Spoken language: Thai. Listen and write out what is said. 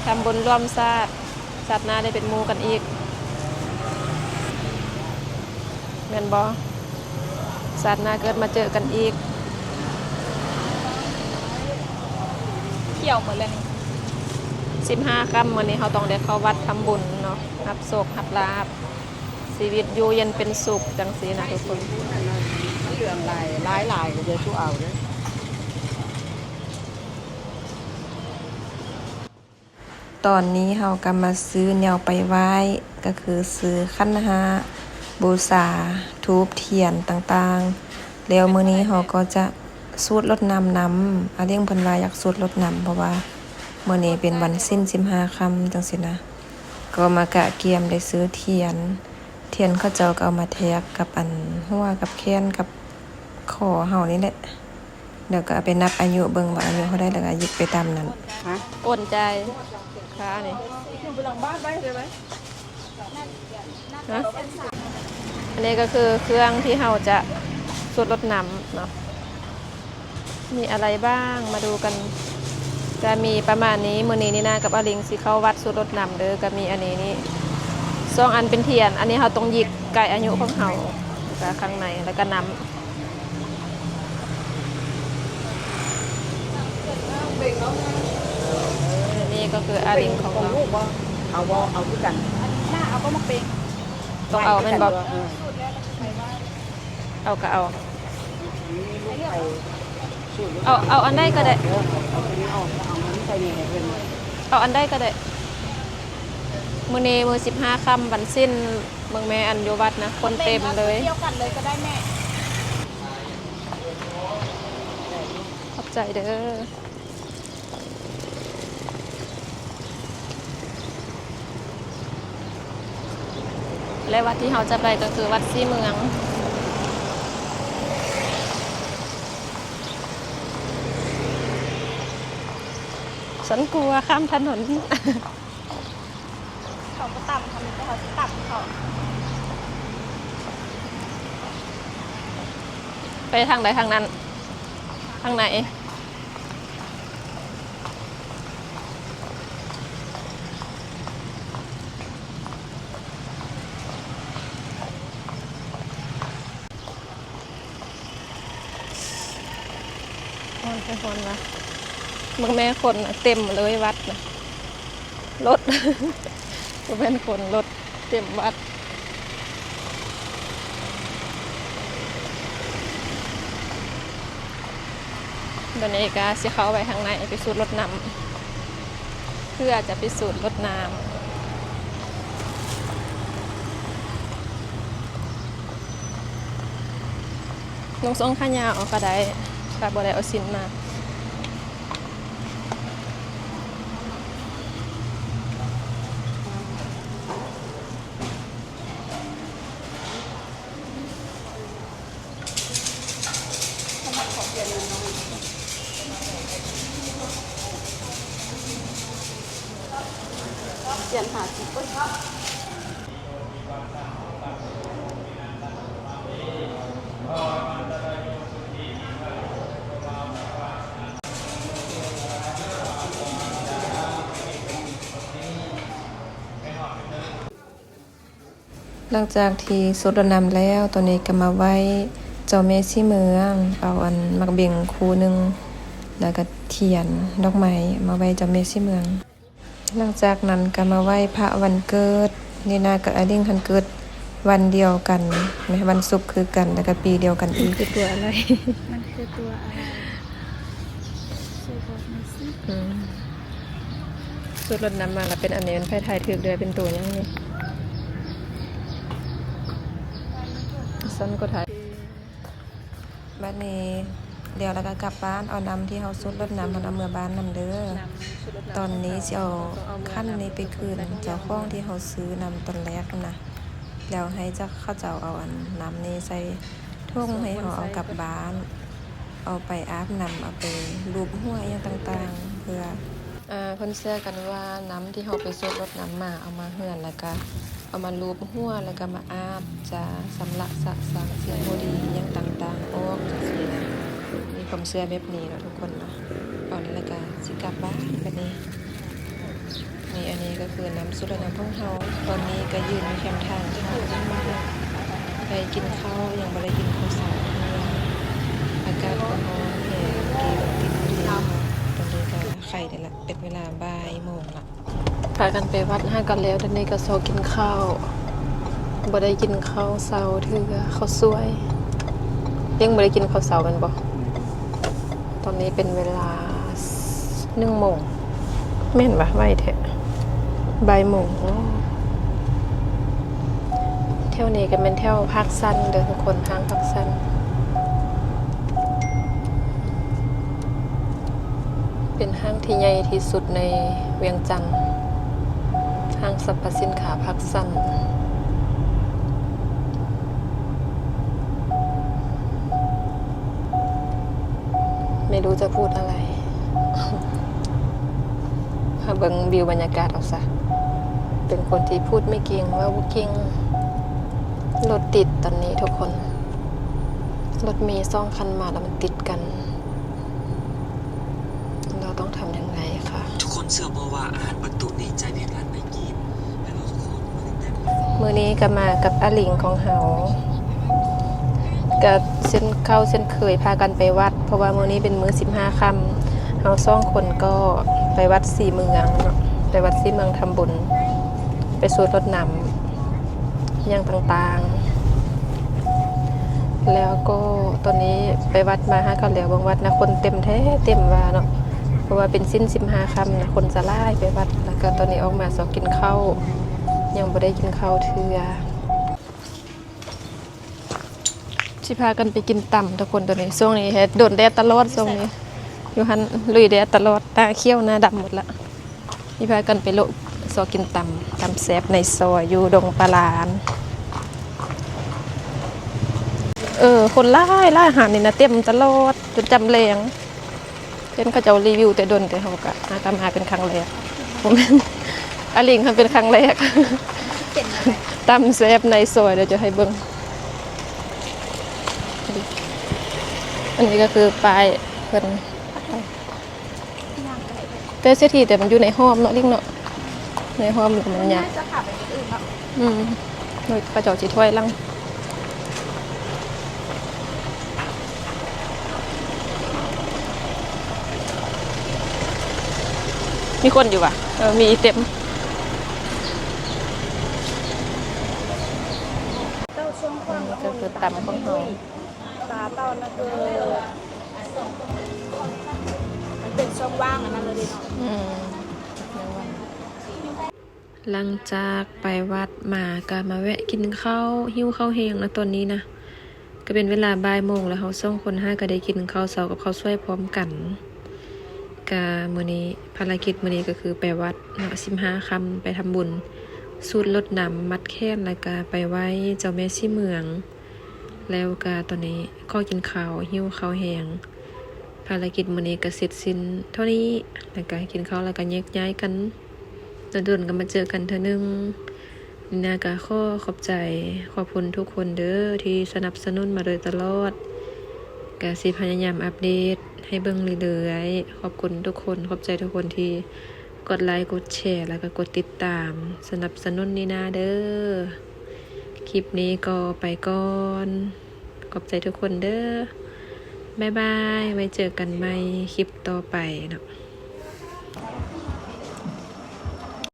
ทำบุญร่วมชาติหน้าได้เป็นหมู่กันอีกแม่นบ่ชาติหน้าเกิดมาเจอกันอีกเที่ยวหมดเลยนี่15 ค่ำวันนี้เขาต้องได้เข้าวัดทำบุญเนาะรับโศกรับลาภชีวิตอยู่เย็นเป็นสุขจังสีนะทุกคนเรื่องหลายก็จะสู้เอาเด้อตอนนี้เรากำมาซื้อแนวไปไหว้ก็คือซื้อขันหาบูชาธูปเทียนต่างๆแล้วมื้อนี้เราก็จะสูดรดน้ำอาเลี้ยงเพิ่นว่าอยากสูดรดน้ำเพราะว่ามื้อนี้เป็นวันสิ้น15 ค่ำจังซี่นะก็มากะเกียมได้ซื้อเทียนเขาเจ้าก็เอามาแทกกับอันหัวกับแขนกับคอเฮานี่แหละเดี๋ยวก็เอาไปนับอายุเบิ่งว่าอายุเท่าใดแล้วก็หยิบไปตามนั้นโอนใจค้านี่อยู่บนหลังบ้านไว้เลยไหมอันนี้ก็คือเครื่องที่เราจะสูดรดน้ำเนาะมีอะไรบ้างมาดูกันจะมีประมาณนี้มื้อนี้นี่นะกับอาลิงสิเข้าวัดสูดรดน้ำเด้อก็มีอันนี้นี่2 อันเป็นเทียนอันนี้เราต้องหยิบไก่อายุของเราแล้วข้างในแล้วก็น้ำนี่ก็คืออาลิงของเราเอาด้วยกันหน้าเอาก็มาเป็นต้องเอาเป็นบอกเอาก็เอาอันได้ก็ได้เอาอันได้ก็ได้มื้อนี้มื้อ15 ค่ำวันสิ้นเมืองแม่อันอยู่วัดนะคนเต็มเลยเที่ยวกันเลยก็ได้แม่ขอบใจเด้อและวัดที่เราจะไปก็คือวัดซี่เมืองฉันกลัวข้ามถนนเขาก็ต่ำทำให้เขาต่ำเขาไปทางใดทางนั้นทางไหนคนนะมึงแม่คนเต็มเลยวัดนะรถมึงเป็นคนรถเต็มวัดตอนนี้ก็สิเข้าไปข้างในไปสูดรถน้ำเพื่อจะไปสูดรถน้ำน้องทรงขายาวก็ได้ค่ะบ่ได้เอาสินมาเปลี่ยนหาสิบก็ชอบหลังจากที่สูดรดน้ำแล้วตัวนี้ก็มาไว้เจ้าแม่ซี่เมืองเอาอันมักเบ่งคู่นึงแล้วก็เทียนดอกไม้มาไว้เจ้าแม่ซี่เมืองหลังจากนั้นก็มาไหว้พระวันเกิดนี่นากับอาดิ้งคันเกิดวันเดียวกันไม่วันศุกร์คือกันแล้วก็ปีเดียวกันอีกคือตัวอะไรมันคือตัวอะไรสูดรดน้ำมาแล้วเป็นอันนี้เป็นไผ่ไทยถือเดือยเป็นตัวยังไงซ้ำก็ไทยบ้านนี้เดี๋ยวเราก็กลับบ้านเอาน้ำที่เราสูดรดน้ำมันเอาเมื่อบ้านน้ำเด้อตอนนี้จะเอาขั้นนี้ไปคืนเจ้าของที่เขาซื้อน้ำตอนแรกนะแล้วให้เจ้าเขาเจ้าเอาอันน้ำนี้ใส่ทุ่งให้เขาเอากลับบ้านเอาไปอาบน้ำเอาไปลูบหัวอย่างต่างๆเพื่อคนเชื่อกันว่าน้ำที่เขาไปสูดรดน้ำมาเอามาเหือนแล้วก็เอามาลูบหัวแล้วก็มาอาบจะสำลักสะสางเสียงโมดีอย่างต่างๆออกจากสีนะมีความเชื่อแบบนี้เนาะทุกคนเนาะเอาแล้วก็สิกลับบ้านแบบนี้ นี้ก็คือน้ำสุดและน้ำท่องเฮาตอนนี้ก็ยืนอยู่แคมป์ทางทางมาไปกินข้าวยังไม่ได้กินข้าวสารอากาศก็ร้อนแห้งกีรถติดเดียวตอนนี้ก็ไข่ได้ละเป็นเวลาบ่ายโมงละพากันไปวัดห้ากันแล้วตอนนี้ก็โซกินข้าวบ่ได้กินข้าวเช้าเถื่อข้าวสวยยังบ่ได้กินข้าวเช้ากันบ่ตอนนี้เป็นเวลา1 โมงแม่นปะไวแท้บ่ายโมงเที่ยวนี้ก็เป็นเที่ยวพักสั้นเด้อทุกคนห้างพักสั้นเป็นห้างที่ใหญ่ที่สุดในเวียงจันทน์ห้างสรรพสินค้าพักสั้นไม่รู้จะพูดอะไรมาเบิ่งวิวบรรยากาศเอาซะเป็นคนที่พูดไม่เก่งว่าบ่เก่งรถติดตอนนี้ทุกคนรถเมล์2 คันมาแล้วมันติดกันเราต้องทำยังไงคะ ทุกคนเชื่อบ่ว่าอาหารบรรทุกนี่ใจเด็ดร้านไม่กีบแล้วทุกคนมาตั้งแต่ มื้อนี้ก็มากับอาหลิงของเฮาก็เส้นเข้าเส้นเคยพากันไปวัดเพราะว่ามื้อนี้เป็นมื้อ15 ค่ำเฮา2 คนก็ไปวัด4 เมืองเนาะไปวัด4 เมืองทำบุญไปสวดรดน้ำอย่างต่างๆแล้วก็ตอนนี้ไปวัดมาหากันแล้วบางวัดนะคนเต็มแท้เต็มว่าเนาะเพราะว่าเป็นสิ้น15 ค่ำนะคนจะไล่ไปวัดแล้วก็ตอนนี้ออกมากินข้าวยังบ่ได้กินข้าวเทื่อสิพากันไปกินต่ำทุกคนตัวนี้ช่วงนี้เฮ็ดโดนแดดตลอดช่วงนี้อยู่หันลุยแดดตลอดตาเขียวหน้าดำหมดละสิพากันไปโลกินต่ำแซ่บในซอยอยู่ดงปลาหลานคนไล่อาหารนี่นะเต็มตลอดจนจำแรงเห็นเขาเจ้ารีวิวแต่ดนแต่เฮาก็มาเป็นครั้งแรกผมอาลิงเป็นครั้งแรกตำแซ่บในซอยเดี๋ยวจะให้เบิ่งอันนี้ก็คือปลายเพิ่นแต่เสียทีแต่มันอยู่ในห้อมเนาะลิงเนาะในห้อมมันยาก จะขับไปที่อื่นครับ โดยกระจอกสีถ้วยลังมีคนอยู่ป่ะมีเต็ม เต้าช่วงกว้าง ก็คือตำของเรา ตาเต้านั่นคือมันเป็นช่องว่างอันนั้นเลยเนาะ หลังจากไปวัดมาก็มาแวะกินข้าวหิ้วข้าวแห้งนะตอนนี้นะก็เป็นเวลาบ่ายโมงแล้วเรา2 คนก็ได้กินข้าวเช้ากับข้าวสวยพร้อมกันก็มื้อนี้ภารกิจมื้อนี้ก็คือไปวัดเนาะ15 ค่ำไปทำบุญสูตรรดน้ำมัดแค้นแล้วก็ไปไหว้เจ้าแม่ชีเมืองแล้วก็ตอนนี้ก็กินข้าวหิ้วข้าวแห้งภารกิจมื้อนี้ก็เสร็จสิ้นเท่านี้แล้วก็กินข้าวแล้วก็แยกย้ายกันโดนๆก็มาเจอกันเทื่อนึงนี่นะก็ขอบใจขอบคุณทุกคนเด้อที่สนับสนุนมาโดยตลอดก็สิพยายามอัปเดตให้เบิ่งเรื่อยๆขอบคุณทุกคนขอบใจทุกคนที่กดไลค์กดแชร์แล้วก็กดติดตามสนับสนุนนี่นะเด้อคลิปนี้ก็ไปก่อนขอบใจทุกคนเด้อบ๊ายบายไว้เจอกันใหม่คลิปต่อไปเนาะ